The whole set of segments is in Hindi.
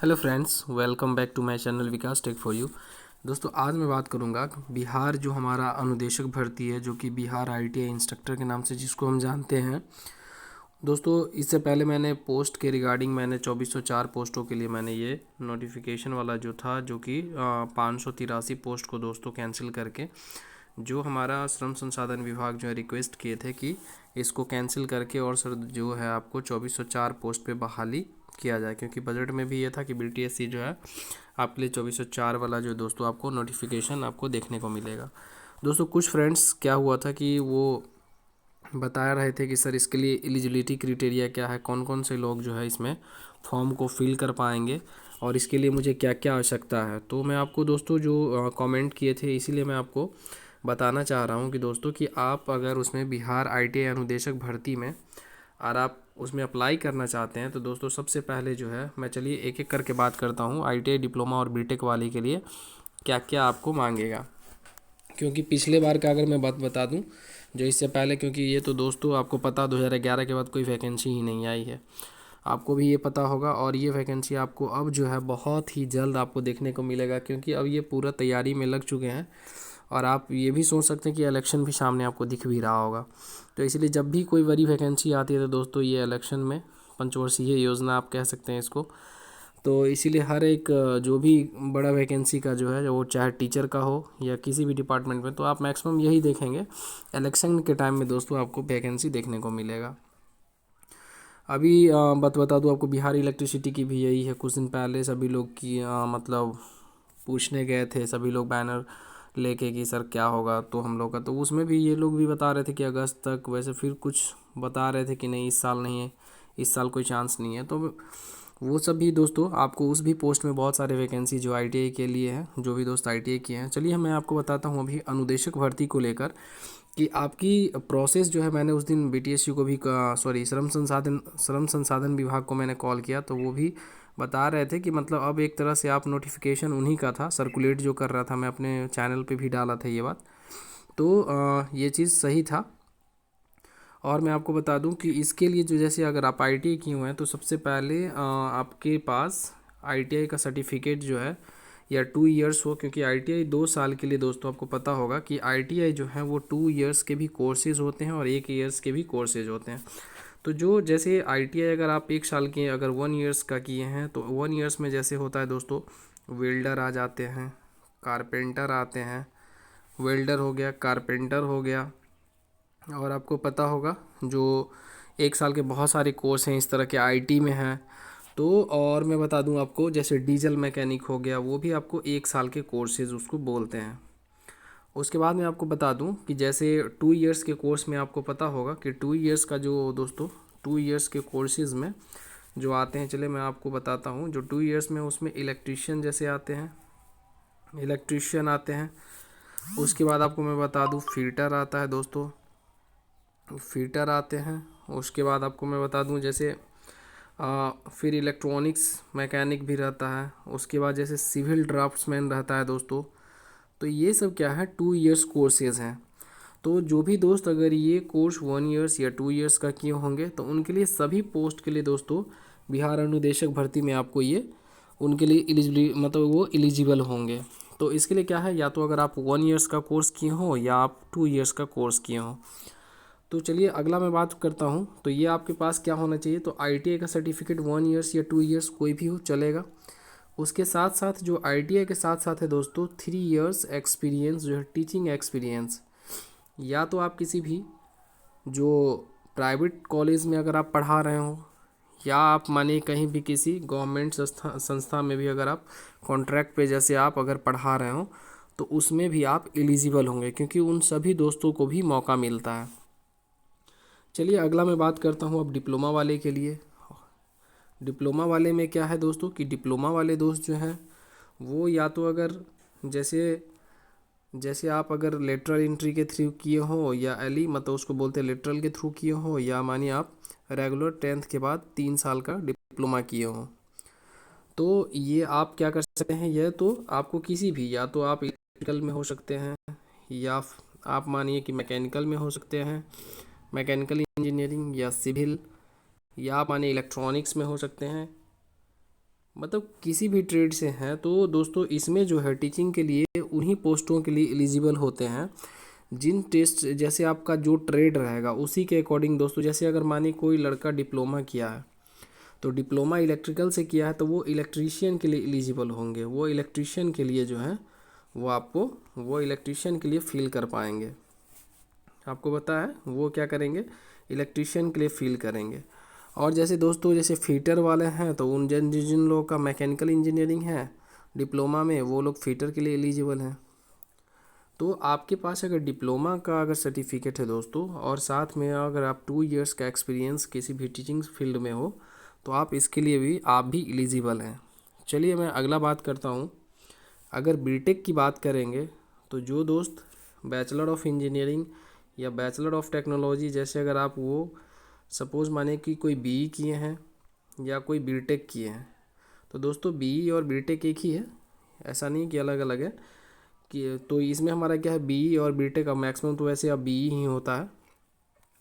Hello friends, welcome back to my channel Vikas tech for you. दोस्तों, आज मैं बात करूंगा बिहार जो हमारा अनुदेशक भर्ती है, जो कि बिहार आईटीआई इंस्ट्रक्टर के नाम से जिसको हम जानते हैं। दोस्तों, इससे पहले मैंने पोस्ट के रिगार्डिंग मैंने 2404 पोस्टों के लिए मैंने ये नोटिफिकेशन वाला जो था, जो कि 583 पोस्ट को दोस्तों कैंसिल करके, जो हमारा श्रम संसाधन विभाग जो है रिक्वेस्ट किए थे कि इसको कैंसिल करके और सर जो है आपको 2404 पोस्ट पे बहाली किया जाए, क्योंकि बजट में भी ये था कि बीटीएससी जो है आपके लिए 2404 वाला जो दोस्तों आपको नोटिफिकेशन आपको देखने को मिलेगा। दोस्तों, कुछ फ्रेंड्स क्या हुआ था कि वो बता रहे थे कि सर इसके लिए एलिजिबिलिटी क्राइटेरिया क्या है, कौन कौन से लोग जो है इसमें फॉर्म को फिल कर पाएंगे और इसके लिए मुझे क्या क्या आवश्यकता है। तो मैं आपको दोस्तों जो कमेंट किए थे, इसीलिए मैं आपको बताना चाह रहा हूँ कि दोस्तों कि आप अगर उसमें बिहार आईटीआई अनुदेशक भर्ती में और आप उसमें अप्लाई करना चाहते हैं, तो दोस्तों सबसे पहले जो है मैं चलिए एक एक करके बात करता हूँ आईटीआई डिप्लोमा और बीटेक वाले के लिए क्या क्या आपको मांगेगा। क्योंकि पिछले बार का अगर मैं बात बता दूं, जो इससे पहले, क्योंकि ये तो दोस्तों आपको पता 2011 के बाद कोई वैकेंसी ही नहीं आई है, आपको भी ये पता होगा। और ये वैकेंसी आपको अब जो है बहुत ही जल्द आपको देखने को मिलेगा, क्योंकि अब ये पूरा तैयारी में लग चुके हैं। और आप ये भी सोच सकते हैं कि इलेक्शन भी सामने आपको दिख भी रहा होगा। तो इसलिए जब भी कोई बड़ी वैकेंसी आती है तो दोस्तों ये इलेक्शन में पंचवर्षीय योजना आप कह सकते हैं इसको। तो इसीलिए हर एक जो भी बड़ा वैकेंसी का जो है, वो चाहे टीचर का हो या किसी भी डिपार्टमेंट में, तो आप मैक्सिमम यही देखेंगे इलेक्शन के टाइम में दोस्तों आपको वैकेंसी देखने को मिलेगा। अभी बता दूँ आपको, बिहार इलेक्ट्रिसिटी की भी यही है। कुछ दिन पहले सभी लोग की मतलब पूछने गए थे सभी लोग बैनर लेके कि सर क्या होगा, तो हम लोग का तो उसमें भी ये लोग भी बता रहे थे कि अगस्त तक, वैसे फिर कुछ बता रहे थे कि नहीं इस साल नहीं है, इस साल कोई चांस नहीं है। तो वो सब भी दोस्तों आपको उस भी पोस्ट में बहुत सारे वैकेंसी जो आईटीआई के लिए हैं, जो भी दोस्त आईटीआई किए हैं। चलिए मैं आपको बताता हूँ अभी अनुदेशक भर्ती को लेकर कि आपकी प्रोसेस जो है। मैंने उस दिन बीटीएसयू को भी सॉरी श्रम संसाधन विभाग को मैंने कॉल किया, तो वो भी बता रहे थे कि मतलब अब एक तरह से आप नोटिफिकेशन उन्हीं का था, सर्कुलेट जो कर रहा था। मैं अपने चैनल पे भी डाला था ये बात, तो ये चीज़ सही था। और मैं आपको बता दूं कि इसके लिए जो, जैसे अगर आप आईटीआई किए हुए हैं, तो सबसे पहले आपके पास आईटीआई का सर्टिफिकेट जो है या 2 इयर्स हो, क्योंकि आईटीआई 2 साल के लिए दोस्तों आपको पता होगा कि आईटीआई जो है वो 2 इयर्स के भी कोर्सेज होते हैं और 1 इयर्स के भी कोर्सेज होते हैं। तो जो जैसे आईटीआई अगर आप 1 साल किए, अगर 1 इयर्स का किए हैं, तो 1 इयर्स में जैसे होता है दोस्तों, वेल्डर आ जाते हैं, कारपेंटर आते हैं, वेल्डर हो गया, कारपेंटर हो गया। और आपको पता होगा जो 1 साल के बहुत सारे कोर्स हैं इस तरह के आईटी में हैं। तो और मैं बता दूं आपको, जैसे डीजल मैकेनिक हो गया, वो भी आपको 1 साल के कोर्सेज उसको बोलते हैं। उसके बाद मैं आपको बता दूं कि जैसे 2 इयर्स के कोर्स में आपको पता होगा कि 2 इयर्स का जो दोस्तों 2 इयर्स के कोर्सेज में जो आते हैं, चले मैं आपको बताता हूँ। जो 2 इयर्स में उसमें इलेक्ट्रीशियन जैसे आते हैं, इलेक्ट्रीशियन आते हैं। उसके बाद आपको मैं बता दूँ फिटर आता है दोस्तों, फिटर आते हैं। उसके बाद आपको मैं बता दूं जैसे फिर इलेक्ट्रॉनिक्स मैकेनिक भी रहता है। उसके बाद जैसे सिविल ड्राफ्ट्समैन रहता है दोस्तों। तो ये सब क्या है, 2 इयर्स कोर्सेज हैं। तो जो भी दोस्त अगर ये कोर्स 1 इयर्स या 2 इयर्स का किए होंगे, तो उनके लिए सभी पोस्ट के लिए दोस्तों बिहार अनुदेशक भर्ती में आपको ये उनके लिए एलिजिबल, मतलब वो एलिजिबल होंगे। तो इसके लिए क्या है, या तो अगर आप 1 इयर्स का कोर्स किए हो या आप 2 इयर्स का कोर्स किए हो। तो चलिए अगला मैं बात करता हूँ। तो ये आपके पास क्या होना चाहिए, तो आईटीआई का सर्टिफिकेट 1 इयर्स या 2 इयर्स कोई भी हो चलेगा। उसके साथ साथ जो आईटीआई के साथ साथ है दोस्तों 3 इयर्स एक्सपीरियंस जो है, टीचिंग एक्सपीरियंस। या तो आप किसी भी जो प्राइवेट कॉलेज में अगर आप पढ़ा रहे हो, या आप मानिए कहीं भी किसी गवर्नमेंट संस्था में भी अगर आप कॉन्ट्रैक्ट पे जैसे आप अगर पढ़ा रहे हो, तो उसमें भी आप एलिजिबल होंगे, क्योंकि उन सभी दोस्तों को भी मौका मिलता है। चलिए अगला मैं बात करता हूँ अब डिप्लोमा वाले के लिए। डिप्लोमा वाले में क्या है दोस्तों कि डिप्लोमा वाले दोस्त जो हैं वो या तो अगर जैसे जैसे आप अगर लेटरल एंट्री के थ्रू किए हो, या एली मतलब उसको बोलते हैं लेटरल के थ्रू किए हो, या मानिए आप रेगुलर 10th के बाद 3 साल का डिप्लोमा किए हो, तो ये आप क्या कर सकते हैं। यह तो आपको किसी भी, या तो आप इलेक्ट्रिकल में हो सकते हैं, या आप मानिए कि मैकेनिकल में हो सकते हैं, मैकेनिकल इंजीनियरिंग या सिविल, या आप माने इलेक्ट्रॉनिक्स में हो सकते हैं, मतलब किसी भी ट्रेड से हैं, तो दोस्तों इसमें जो है टीचिंग के लिए उन्हीं पोस्टों के लिए एलिजिबल होते हैं जिन टेस्ट, जैसे आपका जो ट्रेड रहेगा उसी के अकॉर्डिंग दोस्तों। जैसे अगर मानिए कोई लड़का डिप्लोमा किया है, तो डिप्लोमा इलेक्ट्रिकल से किया है, तो वो इलेक्ट्रीशियन के लिए एलिजिबल होंगे। वो इलेक्ट्रीशियन के लिए जो है वो आपको, वो इलेक्ट्रीशियन के लिए फिल कर पाएंगे। आपको पता है वो क्या करेंगे, इलेक्ट्रीशियन के लिए फिल करेंगे। और जैसे दोस्तों जैसे फिटर वाले हैं, तो उन जिन जिन लोगों का मैकेनिकल इंजीनियरिंग है डिप्लोमा में, वो लोग फिटर के लिए एलिजिबल हैं। तो आपके पास अगर डिप्लोमा का अगर सर्टिफिकेट है दोस्तों, और साथ में अगर आप 2 इयर्स का एक्सपीरियंस किसी भी टीचिंग फील्ड में हो, तो आप इसके लिए भी आप भी एलिजिबल हैं। चलिए मैं अगला बात करता हूँ। अगर बीटेक की बात करेंगे, तो जो दोस्त बैचलर ऑफ इंजीनियरिंग या बैचलर ऑफ टेक्नोलॉजी, जैसे अगर आप वो सपोज़ माने कि कोई बीई किए हैं या कोई बीटेक किए हैं, तो दोस्तों बीई और बीटेक एक ही है, ऐसा नहीं कि अलग अलग है। कि तो इसमें हमारा क्या है, बीई और बीटेक का मैक्सिमम तो वैसे अब बीई ही होता है।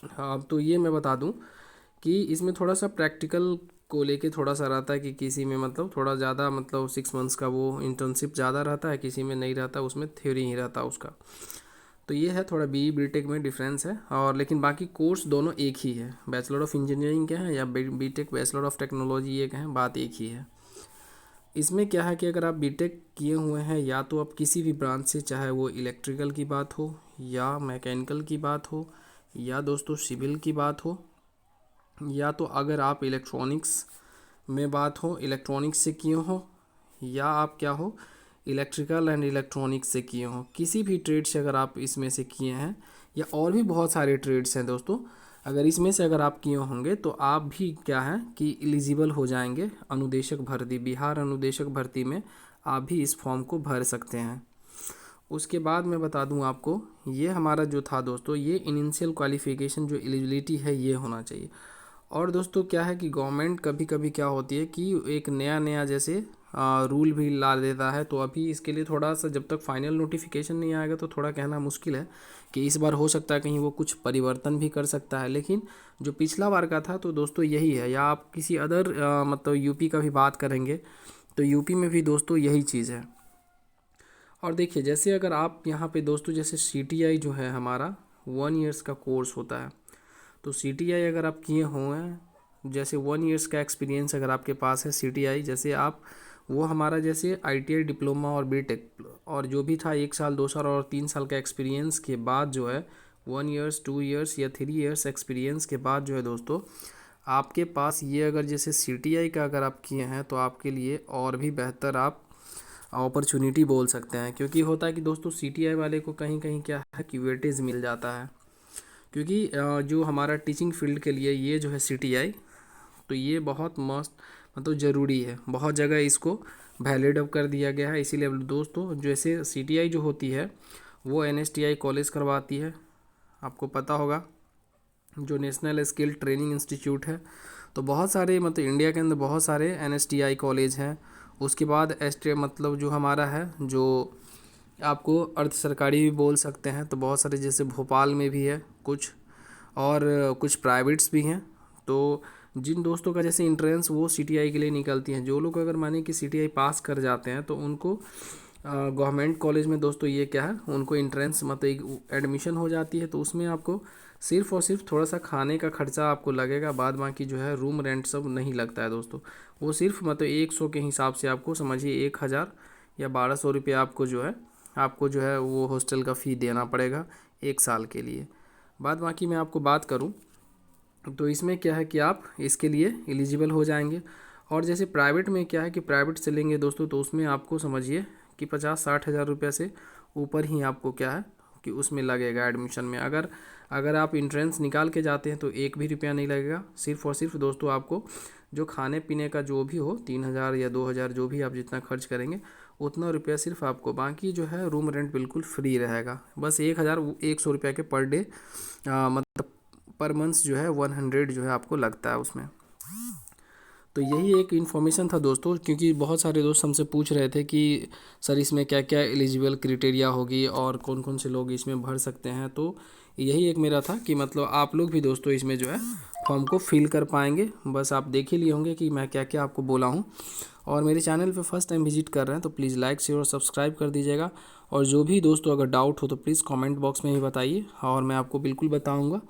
हाँ, अब तो ये मैं बता दूं कि इसमें थोड़ा सा प्रैक्टिकल को लेके थोड़ा सा रहता है कि किसी में मतलब थोड़ा ज़्यादा, मतलब 6 मंथ्स का वो इंटर्नशिप ज़्यादा रहता है, किसी में नहीं रहता, उसमें थ्योरी ही रहता है उसका। तो ये है थोड़ा बीई बीटेक में डिफरेंस है। और लेकिन बाकी कोर्स दोनों एक ही है, बैचलर ऑफ इंजीनियरिंग के हैं या बीटेक बैचलर ऑफ टेक्नोलॉजी ये कहें, बात एक ही है। इसमें क्या है कि अगर आप बीटेक किए हुए हैं, या तो आप किसी भी ब्रांच से, चाहे वो इलेक्ट्रिकल की बात हो या मैकेनिकल की बात हो या दोस्तों सिविल की बात हो, या तो अगर आप इलेक्ट्रॉनिक्स में बात हो, इलेक्ट्रॉनिक्स से किए हो, या आप क्या हो, इलेक्ट्रिकल एंड इलेक्ट्रॉनिक्स से किए हो, किसी भी ट्रेड से अगर आप इसमें से किए हैं, या और भी बहुत सारे ट्रेड्स हैं दोस्तों, अगर इसमें से अगर आप किए होंगे, तो आप भी क्या है कि एलिजिबल हो जाएंगे अनुदेशक भर्ती, बिहार अनुदेशक भर्ती में आप भी इस फॉर्म को भर सकते हैं। उसके बाद मैं बता दूं आपको, ये हमारा जो था दोस्तों, ये इनिशियल क्वालिफ़िकेशन जो एलिजिबिलिटी है ये होना चाहिए। और दोस्तों क्या है कि गवर्नमेंट कभी कभी क्या होती है कि एक नया नया जैसे रूल भी ला देता है, तो अभी इसके लिए थोड़ा सा जब तक फाइनल नोटिफिकेशन नहीं आएगा, तो थोड़ा कहना मुश्किल है कि इस बार हो सकता है कहीं वो कुछ परिवर्तन भी कर सकता है। लेकिन जो पिछला बार का था, तो दोस्तों यही है। या आप किसी अदर मतलब यूपी का भी बात करेंगे, तो यूपी में भी दोस्तों यही चीज़ है। और देखिए जैसे अगर आप यहाँ पे दोस्तों, जैसे सीटीआई जो है हमारा 1 इयर्स का कोर्स होता है, तो सीटीआई अगर आप किए हुए हैं, जैसे 1 इयर्स का एक्सपीरियंस अगर आपके पास है सीटीआई, जैसे आप वो हमारा जैसे आईटीआई डिप्लोमा और बीटेक और जो भी था 1 साल 2 साल और 3 साल का एक्सपीरियंस के बाद जो है 1 इयर्स 2 इयर्स या 3 इयर्स एक्सपीरियंस के बाद जो है दोस्तों, आपके पास ये अगर जैसे सीटीआई का अगर आप किए हैं, तो आपके लिए और भी बेहतर आप अपॉर्चुनिटी बोल सकते हैं। क्योंकि होता है कि दोस्तों सीटीआई वाले को कहीं कहीं क्या है कि वेटेज मिल जाता है, क्योंकि जो हमारा टीचिंग फील्ड के लिए ये जो है सीटीआई, तो ये बहुत मस्त मतलब ज़रूरी है, बहुत जगह इसको वैलिड अप कर दिया गया है। इसीलिए दोस्तों जैसे सीटीआई जो होती है वो एनएसटीआई कॉलेज करवाती है, आपको पता होगा, जो नेशनल स्किल ट्रेनिंग इंस्टीट्यूट है। तो बहुत सारे मतलब इंडिया के अंदर बहुत सारे एनएसटीआई कॉलेज हैं। उसके बाद एसटी मतलब जो हमारा है, जो आपको अर्ध सरकारी भी बोल सकते हैं, तो बहुत सारे जैसे भोपाल में भी है कुछ, और कुछ प्राइवेट्स भी हैं। तो जिन दोस्तों का जैसे इंट्रेंस वो सीटीआई के लिए निकलती हैं, जो लोग अगर माने कि सीटीआई पास कर जाते हैं, तो उनको गवर्नमेंट कॉलेज में दोस्तों ये क्या है, उनको इंट्रेंस मतलब एक एडमिशन हो जाती है। तो उसमें आपको सिर्फ और सिर्फ थोड़ा सा खाने का खर्चा आपको लगेगा, बाद बाकी जो है रूम रेंट सब नहीं लगता है दोस्तों। वो सिर्फ मतलब 100 के हिसाब से आपको समझिए 1000 या 1200 रुपये आपको जो है वो हॉस्टल का फ़ी देना पड़ेगा 1 साल के लिए। बाद बाकी मैं आपको बात करूं, तो इसमें क्या है कि आप इसके लिए एलिजिबल हो जाएंगे। और जैसे प्राइवेट में क्या है कि प्राइवेट से लेंगे दोस्तों, तो उसमें आपको समझिए कि 50-60 हज़ार रुपये से ऊपर ही आपको क्या है कि उसमें लगेगा एडमिशन में। अगर आप इंट्रेंस निकाल के जाते हैं, तो 1 भी रुपया नहीं लगेगा। सिर्फ और सिर्फ दोस्तों आपको जो खाने पीने का जो भी हो 3000 या 2000 जो भी आप जितना खर्च करेंगे, उतना रुपया सिर्फ आपको, बाकी जो है रूम रेंट बिल्कुल फ्री रहेगा। बस 1100 रुपये के पर डे मतलब पर मंथ जो है 100 जो है आपको लगता है उसमें। तो यही एक इन्फॉर्मेशन था दोस्तों, क्योंकि बहुत सारे दोस्त हमसे पूछ रहे थे कि सर इसमें क्या क्या एलिजिबल क्राइटेरिया होगी और कौन कौन से लोग इसमें भर सकते हैं। तो यही एक मेरा था कि मतलब आप लोग भी दोस्तों इसमें जो है फॉर्म को फिल कर पाएंगे। बस आप देख ही लिए होंगे कि मैं क्या क्या आपको बोला हूँ। और मेरे चैनल पे फर्स्ट टाइम विजिट कर रहे हैं तो प्लीज़ लाइक शेयर और सब्सक्राइब कर दीजिएगा। और जो भी दोस्तों अगर डाउट हो तो प्लीज़ कमेंट बॉक्स में ही बताइए और मैं आपको बिल्कुल बताऊंगा।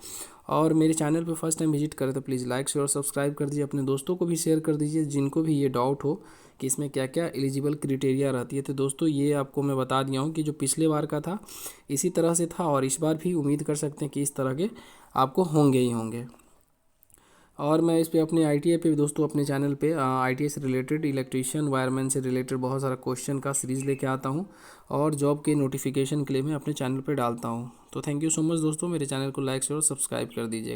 और मेरे चैनल पे फर्स्ट टाइम विजिट करें तो प्लीज़ लाइक शेयर और सब्सक्राइब कर दीजिए, अपने दोस्तों को भी शेयर कर दीजिए जिनको भी ये डाउट हो कि इसमें क्या क्या एलिजिबल क्राइटेरिया रहती है। तो दोस्तों ये आपको मैं बता दिया हूँ कि जो पिछले बार का था इसी तरह से था और इस बार भी उम्मीद कर सकते हैं कि इस तरह के आपको होंगे ही होंगे। और मैं इस पे अपने ITI पे दोस्तों अपने चैनल पे ITI से रिलेटेड, इलेक्ट्रीशियन, वायरमैन से रिलेटेड बहुत सारा क्वेश्चन का सीरीज़ लेके आता हूँ और जॉब के नोटिफिकेशन के लिए मैं अपने चैनल पे डालता हूँ। तो थैंक यू सो मच दोस्तों, मेरे चैनल को लाइक शेयर और सब्सक्राइब कर दीजिएगा।